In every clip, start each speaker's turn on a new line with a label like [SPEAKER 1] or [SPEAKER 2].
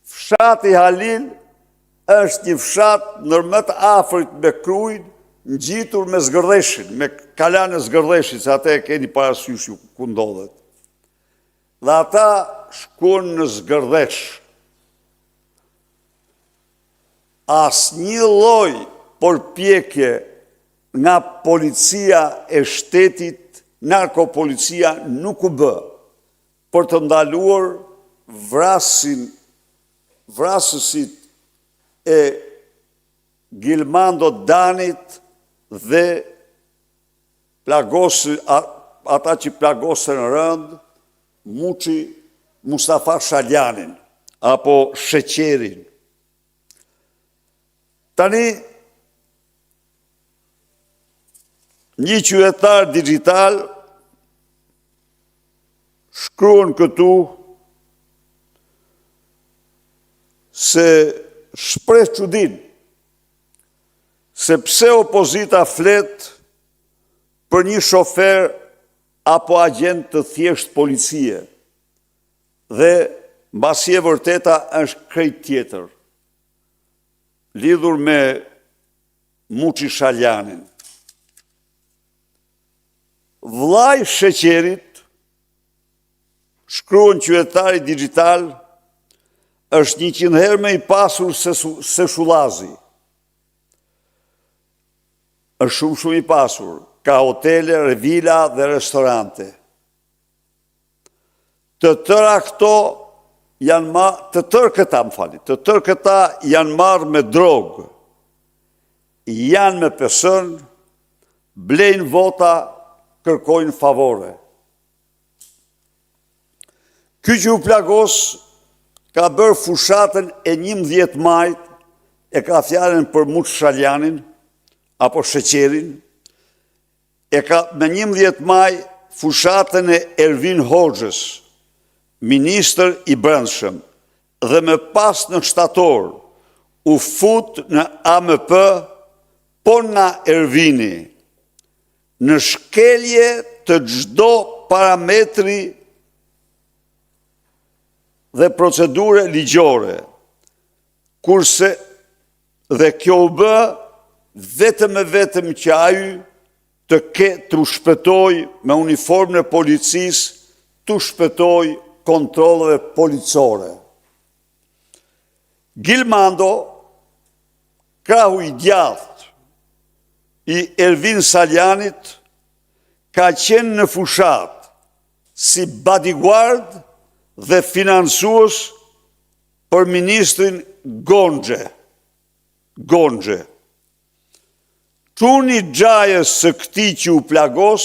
[SPEAKER 1] Fshati Halil është një fshat nërmët afrit me Krujnë, ngjitur me Zgërdheshin, me kalan e Zgërdheshit, se ate e keni parasysh ju ku ndodhet. Dhe ata shkuan në Zgërdhesh. Asnjë lloj përpjekje nga policia e shtetit, narkopolicia nuk u bë për të ndaluar vrasësit e Gilmando Danit dhe ata që plagosën rënd Muçi Mustafa Shaljanin apo Sheqerin. Tani një qytetar digital shkruan këtu se shpreh çudinë se pse opozita flet për një shofer apo agent të thjesht policie dhe mbasi e vërteta është krejt tjetër, lidhur me Muçi Shaljanin. Vllai Sheqerit, shkruan qytetari digital, është 100 herë më i pasur se Shullazi. Është shumë i pasur, ka hotele, vila dhe restorante. Të tërë këta janë marrë me drogë, janë me person, blejnë vota, kërkojnë favore. Ky që u plagos ka bërë fushatën e 11 majt, e ka fjalën për Muçi Shaljanin, apo Sheqerin, e ka me 11 maj fushatën e Ervin Hoxhës, ministër i brendshëm, dhe me pas në shtator u fut në AMP, po nga Ervini, në shkelje të çdo parametri dhe procedure ligjore, kurse dhe kjo u bë vetëm që ai të shpëtoj me uniformën e policisë, të shpëtoj kontrolleve policore. Gilmando, krahu i djathtë i Ervin Shaljanit, ka qenë në fushat si bodyguard dhe financues për ministrin Gonxhe. Çuni xhajës së këtij që u plagos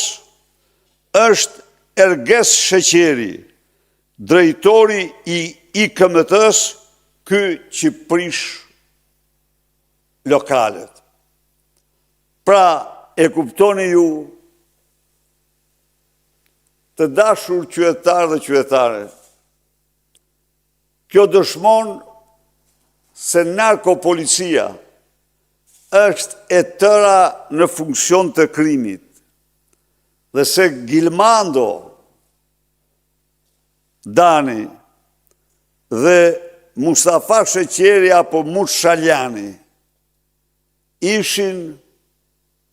[SPEAKER 1] është Erges Sheqeri, drejtori i IKMT-s, ky që prish lokalet. Pra, e kuptoni ju, të dashur qytetarë dhe qytetare, kjo dëshmon se narkopolicia është e tëra në funksion të krimit, dhe se Gilmando Dani dhe Mustafa Sheqeri apo Muçi Shaljani ishin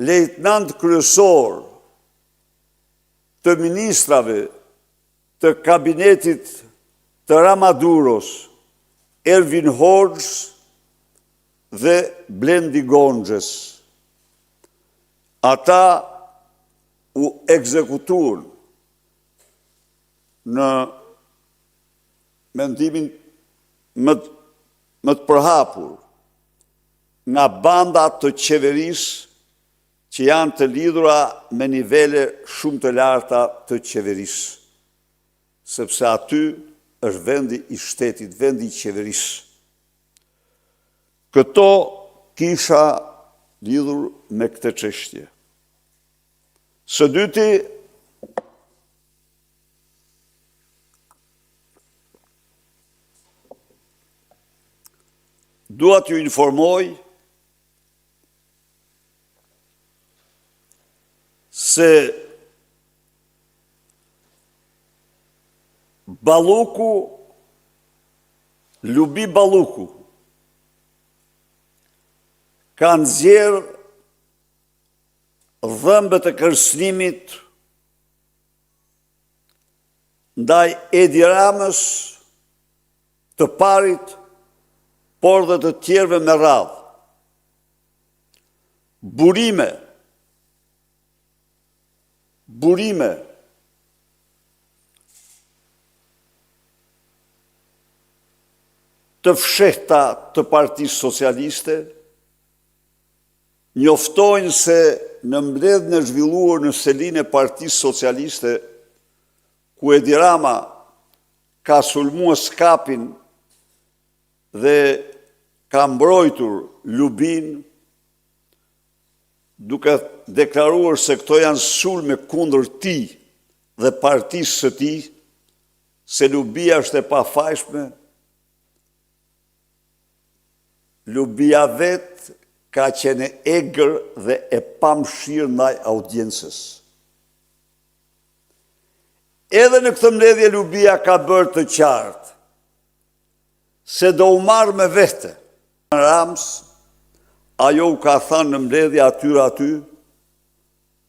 [SPEAKER 1] lejtnant kryesor të ministrave të kabinetit të Ramaduros, Ervin Hoxhës dhe Blendi Gonxhës. Ata u ekzekutuan në mendimin më të përhapur nga banda të qeverisë që janë të lidhura me nivele shumë të larta të qeverisë, sepse aty është vendi i shtetit, vendi i qeverisë. Këto kisha lidhur me këtë çështje. Së dyti, dua t'ju informoj se Balluku Lubi Balluku ka nxjerrë dhëmbët e kërcënimit ndaj Edi Ramës, të parit, por dhe të tjerëve me radhë. Burime të fshehta të Partisë Socialiste njoftojnë se në mbledhjen e zhvilluar në selinë e Partisë Socialiste, ku Edi Rama ka sulmuar skapin dhe ka mbrojtur Lubin, duke deklaruar se këto janë sulme kundër tij dhe partisë së tij, se Lubia është e pafajshme. Lubia vetë ka qenë egër dhe e pamshirë ndaj audiencës. Edhe në këtë mbledhje Lubia ka bërë të qartë se do u marrë me vete. Rams, ajo u ka thënë në mbledhje aty,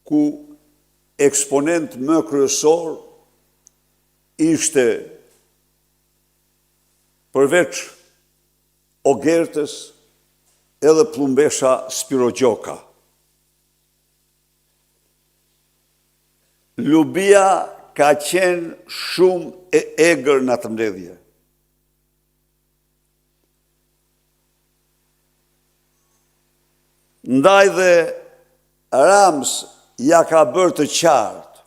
[SPEAKER 1] ku eksponent më kryesor ishte përveç Ogertës edhe Plumbesha Spiro Gjoka. Lubia ka qenë shumë e egër në atë mbledhje. Ndaj dhe Rams ja ka bërë të qartë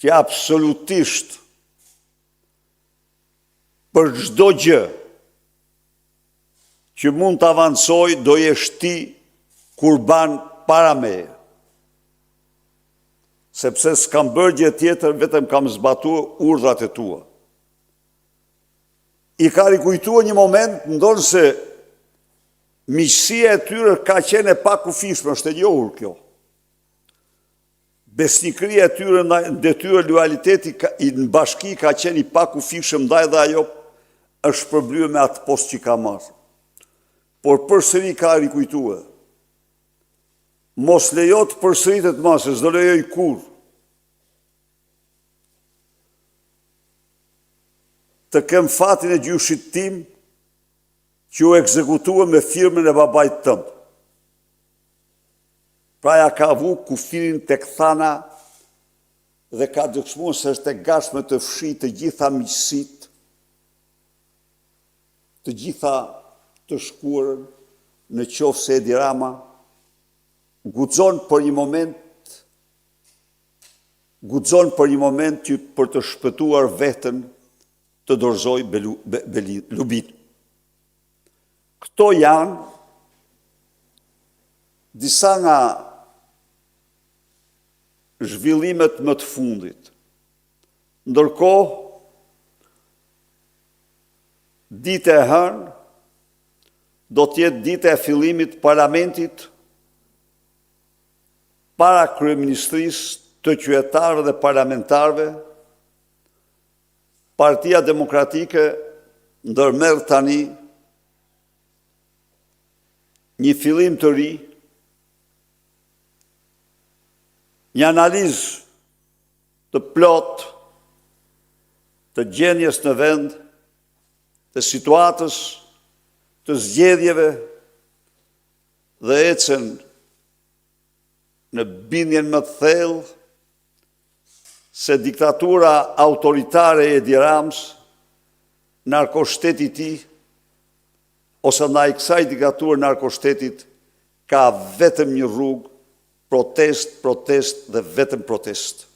[SPEAKER 1] që absolutisht për çdo gjë që mund të avancoj, do jesh ti kurban para meje. Sepse s'kam bërë gjë tjetër, vetëm kam zbatuar urdhrat e tua. I ka rikujtuar një moment, ndonë se miqësia e tyre ka qenë e pakufishme, është e njohur kjo. Besnikëria e tyre në detyrë lojaliteti në bashki ka qenë i pakufishëm, ndaj dhe ajo është përblyer me atë post që ka marrë. Por përsëri ka rikujtuar. Mos lejo të përsëritet më, se s'do lejoj kur. Të kem fatin e gjyshit tim që u ekzekutua me firmën e babait tëm. Pra ja ka vu kufirin tek thana dhe ka dëshmuar se është e gatshme të fshijë të gjitha miqësitë, të gjitha të shkuarën, në qoftë se Edi Rama guxon për një moment që për të shpëtuar veten të dorëzoj Lubin. Këto janë disa nga zhvillimet më të fundit. Ndërkohë, ditë e hënë do t'jetë ditë e fillimit parlamentit para kryeministrisë, të qytetarëve dhe parlamentarëve. Partia Demokratike ndërmerr tani një fillim të ri, një analizë të plotë të gjendjes në vend, të situatës, të zgjedhjeve, dhe ecën në bindjen më të thellë se diktatura autoritare e Edi Ramës, narkoshteti i tij, ose ndaj kësaj diktature narkoshtetit, ka vetëm një rrugë, protest dhe vetëm protest.